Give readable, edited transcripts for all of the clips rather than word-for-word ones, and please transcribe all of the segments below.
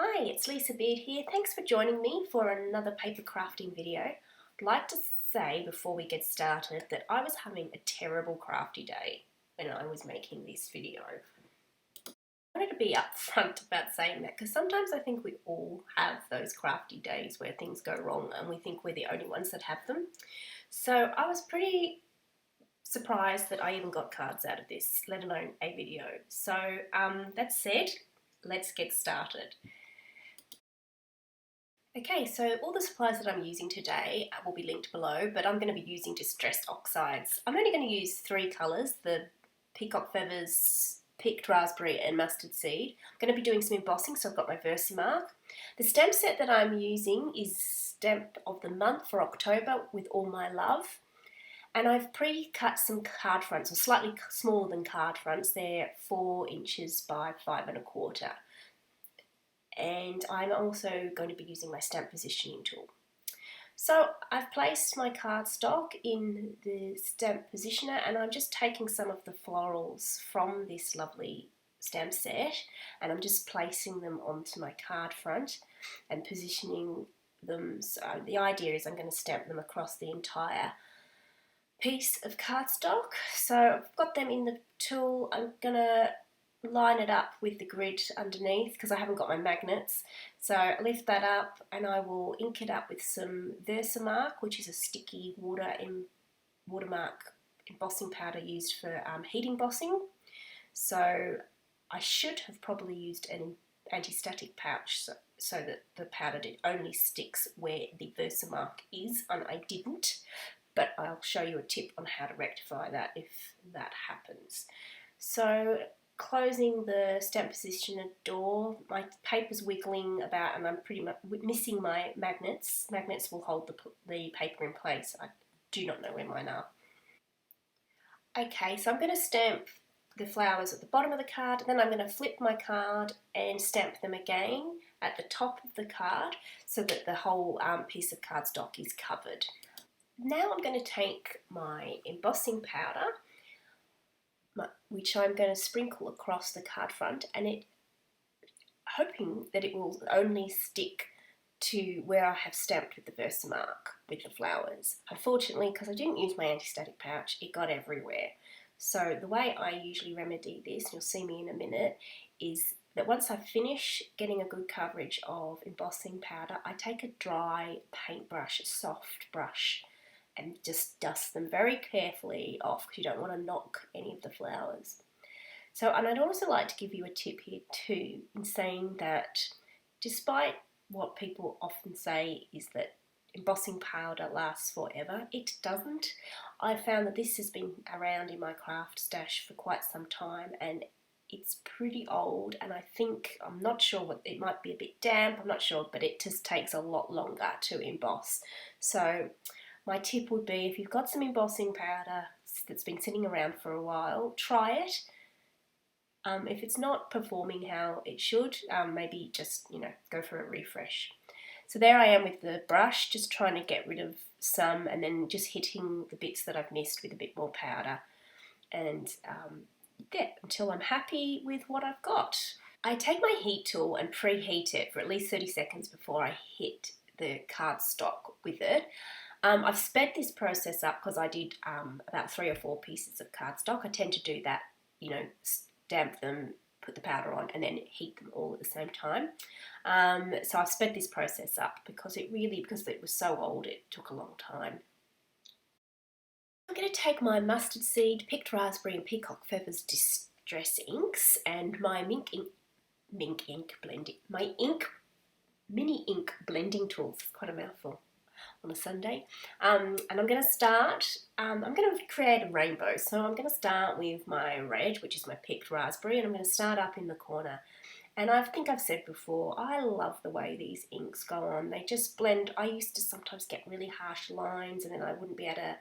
Hi, it's Lisa Beard here. Thanks for joining me for another paper crafting video. I'd like to say before we get started that I was having a terrible crafty day when I was making this video. I wanted to be upfront about saying that because sometimes I think we all have those crafty days where things go wrong and we think we're the only ones that have them. So I was pretty surprised that I even got cards out of this, let alone a video. So that said, let's get started. Okay, so all the supplies that I'm using today will be linked below, but I'm going to be using distressed oxides. I'm only going to use three colours, the Peacock Feathers, Picked Raspberry and Mustard Seed. I'm going to be doing some embossing, so I've got my Versamark. The stamp set that I'm using is Stamp of the Month for October with All My Love. And I've pre-cut some card fronts, or slightly smaller than card fronts. They're 4 inches by 5 1/4. And I'm also going to be using my stamp positioning tool. So I've placed my cardstock in the stamp positioner and I'm just taking some of the florals from this lovely stamp set and I'm just placing them onto my card front and positioning them. So the idea is I'm going to stamp them across the entire piece of cardstock. So I've got them in the tool. I'm going to line it up with the grid underneath because I haven't got my magnets. So I lift that up and I will ink it up with some Versamark, which is a sticky watermark embossing powder used for heat embossing. So I should have probably used an anti-static pouch so that the powder only sticks where the Versamark is, and I didn't, but I'll show you a tip on how to rectify that if that happens. So closing the stamp positioner door, my paper's wiggling about and I'm pretty much missing my magnets. Magnets will hold the paper in place. I do not know where mine are. Okay, so I'm going to stamp the flowers at the bottom of the card, then I'm going to flip my card and stamp them again at the top of the card so that the whole piece of cardstock is covered. Now I'm going to take my embossing powder, which I'm going to sprinkle across the card front, and hoping that it will only stick to where I have stamped with the Versamark with the flowers. Unfortunately, because I didn't use my anti-static pouch, it got everywhere. So the way I usually remedy this, and you'll see me in a minute, is that once I finish getting a good coverage of embossing powder, I take a dry paintbrush, a soft brush, and just dust them very carefully off because you don't want to knock any of the flowers. So, and I'd also like to give you a tip here too, in saying that despite what people often say is that embossing powder lasts forever, it doesn't. I've found that this has been around in my craft stash for quite some time and it's pretty old, and I think, I'm not sure what, it might be a bit damp, I'm not sure, but it just takes a lot longer to emboss. So my tip would be, if you've got some embossing powder that's been sitting around for a while, try it. If it's not performing how it should, maybe just, go for a refresh. So there I am with the brush, just trying to get rid of some and then just hitting the bits that I've missed with a bit more powder. And until I'm happy with what I've got. I take my heat tool and preheat it for at least 30 seconds before I hit the cardstock with it. I've sped this process up because I did about 3 or 4 pieces of cardstock. I tend to do that, stamp them, put the powder on, and then heat them all at the same time. So I've sped this process up because it was so old, it took a long time. I'm going to take my Mustard Seed, Picked Raspberry and Peacock Feathers Distress inks and my mini ink blending tools. It's quite a mouthful on a Sunday. And I'm going to start, I'm going to create a rainbow. So I'm going to start with my red, which is my Picked Raspberry, and I'm going to start up in the corner. And I think I've said before, I love the way these inks go on. They just blend. I used to sometimes get really harsh lines and then I wouldn't be able to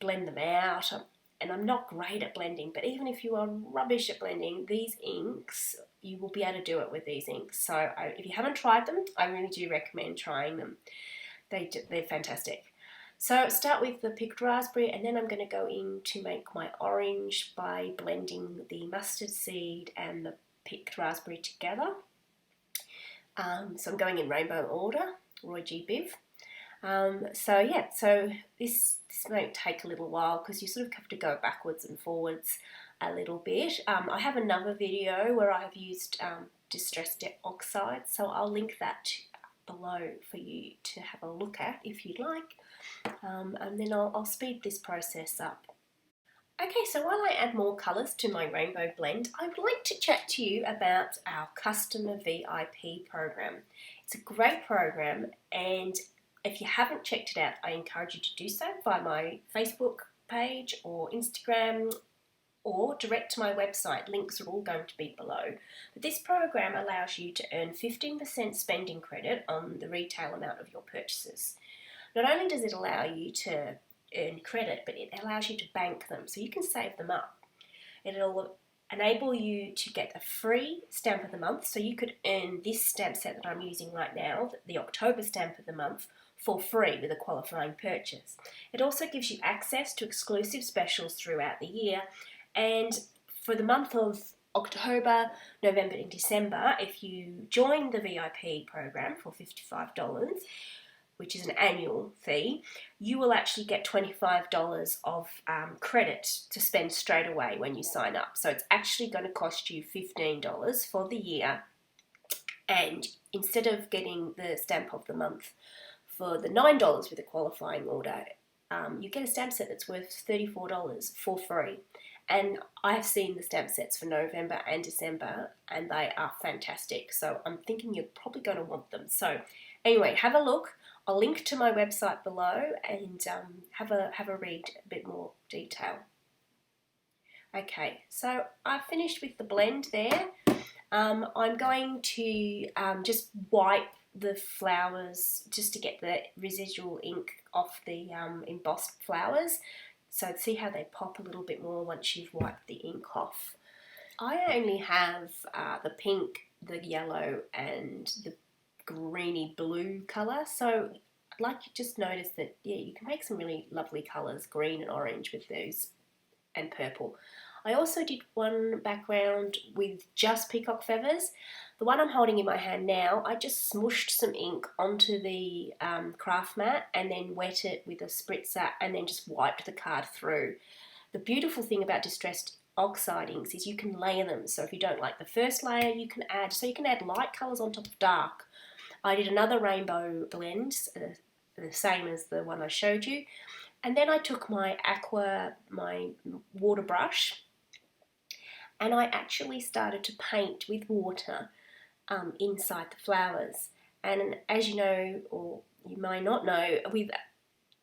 blend them out. And I'm not great at blending, but even if you are rubbish at blending, these inks, you will be able to do it with these inks. So if you haven't tried them, I really do recommend trying them. They're fantastic. So start with the Picked Raspberry, and then I'm going to go in to make my orange by blending the Mustard Seed and the Picked Raspberry together. So I'm going in rainbow order, Roy G. Biv. So this might take a little while because you sort of have to go backwards and forwards a little bit. I have another video where I have used distressed oxide, so I'll link that below for you to have a look at if you'd like, and then I'll speed this process up. Okay, so while I add more colours to my rainbow blend, I would like to chat to you about our Customer VIP program. It's a great program, and if you haven't checked it out, I encourage you to do so via my Facebook page or Instagram or direct to my website. Links are all going to be below. But this program allows you to earn 15% spending credit on the retail amount of your purchases. Not only does it allow you to earn credit, but it allows you to bank them so you can save them up. It'll enable you to get a free stamp of the month, so you could earn this stamp set that I'm using right now, the October stamp of the month, for free with a qualifying purchase. It also gives you access to exclusive specials throughout the year, and for the month of October, November and December, if you join the VIP program for $55, which is an annual fee, you will actually get $25 of credit to spend straight away when you sign up. So it's actually going to cost you $15 for the year, and instead of getting the stamp of the month for the $9 with a qualifying order, you get a stamp set that's worth $34 for free. And I've seen the stamp sets for November and December, and they are fantastic. So I'm thinking you're probably going to want them. So anyway, have a look. I'll link to my website below and have a read a bit more detail. Okay, so I've finished with the blend there. I'm going to just wipe the flowers just to get the residual ink off the embossed flowers. So see how they pop a little bit more once you've wiped the ink off. I only have the pink, the yellow and the greeny blue colour, so I'd like you to just notice that, yeah, you can make some really lovely colours, green and orange with those, and purple. I also did one background with just peacock feathers. The one I'm holding in my hand now, I just smooshed some ink onto the craft mat and then wet it with a spritzer and then just wiped the card through. The beautiful thing about distressed oxide inks is you can layer them. So if you don't like the first layer, you can add light colours on top of dark. I did another rainbow blend, the same as the one I showed you. And then I took my water brush, and I actually started to paint with water inside the flowers. And as you know, or you may not know, with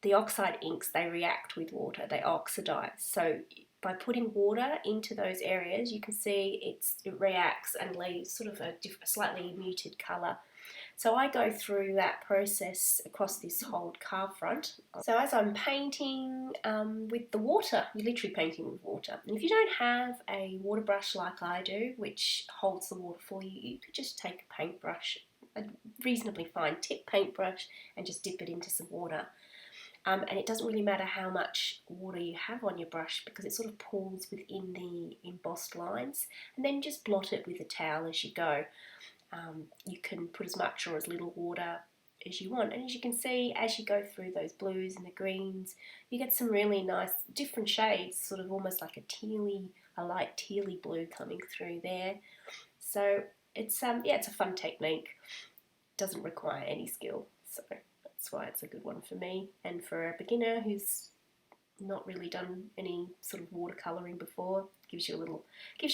the oxide inks, they react with water, they oxidize. So by putting water into those areas, you can see it reacts and leaves sort of a slightly muted colour. So I go through that process across this whole card front. So as I'm painting with the water, you're literally painting with water. And if you don't have a water brush like I do, which holds the water for you, you could just take a paintbrush, a reasonably fine tip paintbrush, and just dip it into some water. And it doesn't really matter how much water you have on your brush because it sort of pools within the embossed lines, and then just blot it with a towel as you go. You can put as much or as little water as you want, and as you can see, as you go through those blues and the greens, you get some really nice different shades, sort of almost like a light tealy blue coming through there. So it's it's a fun technique. Doesn't require any skill, so that's why it's a good one for me, and for a beginner who's not really done any sort of watercolouring before, gives you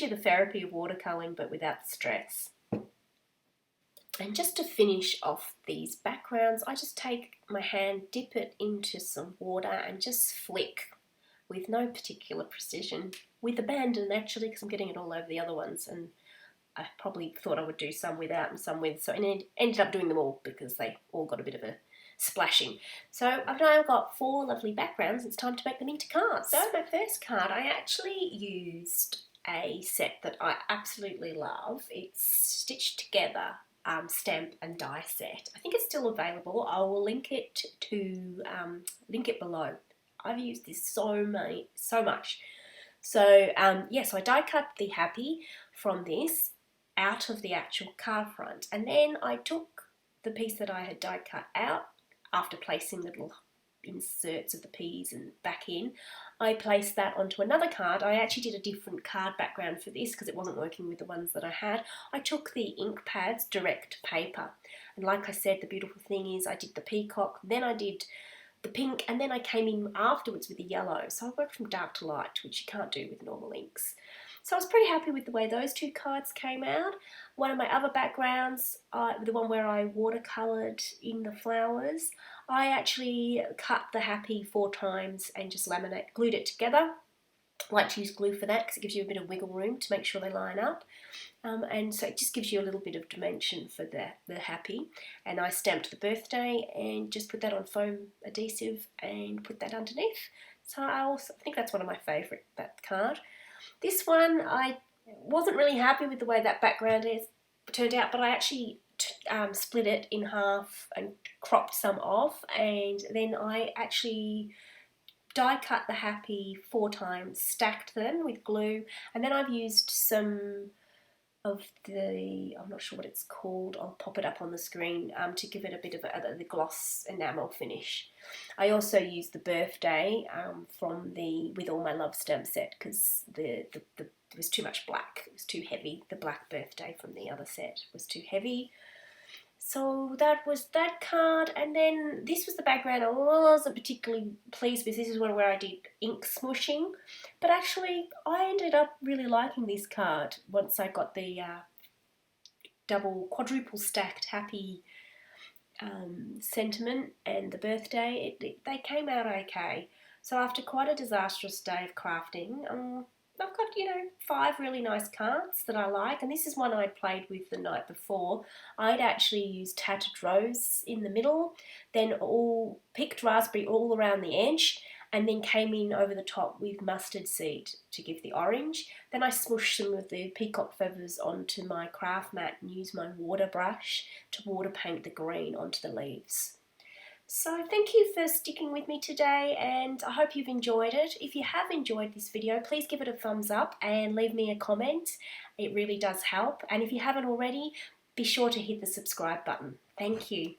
the therapy of watercolouring but without the stress. And just to finish off these backgrounds, I just take my hand, dip it into some water and just flick with no particular precision, with abandon actually, because I'm getting it all over the other ones, and I probably thought I would do some without and some with, so I ended up doing them all because they all got a bit of a splashing. So I've now got 4 lovely backgrounds. It's time to make them into cards. So my first card, I actually used a set that I absolutely love. It's Stitched Together stamp and die set. I think it's still available. I will link it below. I've used this so much. So so I die cut the Happy from this, out of the actual card front, and then I took the piece that I had die cut out after placing the little inserts of the P's and back in. I placed that onto another card. I actually did a different card background for this because it wasn't working with the ones that I had. I took the ink pads direct paper, and like I said, the beautiful thing is I did the peacock, then I did the pink, and then I came in afterwards with the yellow. So I worked from dark to light, which you can't do with normal inks. So I was pretty happy with the way those two cards came out. One of my other backgrounds, the one where I watercoloured in the flowers, I actually cut the happy 4 times and just glued it together. I like to use glue for that because it gives you a bit of wiggle room to make sure they line up. And so it just gives you a little bit of dimension for the happy. And I stamped the birthday and just put that on foam adhesive and put that underneath. So I think that's one of my favourite, that card. This one, I wasn't really happy with the way that background turned out, but I actually split it in half and cropped some off, and then I actually die cut the happy 4 times, stacked them with glue, and then I've used some of the, I'm not sure what it's called, I'll pop it up on the screen to give it a bit of the gloss enamel finish. I also used the birthday from the With All My Love stamp set because there was too much black, it was too heavy. The black birthday from the other set was too heavy. So that was that card, and then this was the background I wasn't particularly pleased with. This is one where I did ink smushing, but actually I ended up really liking this card once I got the quadruple stacked happy sentiment and the birthday. They came out okay. So after quite a disastrous day of crafting, I've got, 5 really nice cards that I like, and this is one I'd played with the night before. I'd actually used Tattered Rose in the middle, then all picked raspberry all around the edge, and then came in over the top with mustard seed to give the orange. Then I smooshed some of the peacock feathers onto my craft mat and used my water brush to water paint the green onto the leaves. So thank you for sticking with me today, and I hope you've enjoyed it. If you have enjoyed this video, please give it a thumbs up and leave me a comment. It really does help. And if you haven't already, be sure to hit the subscribe button. Thank you.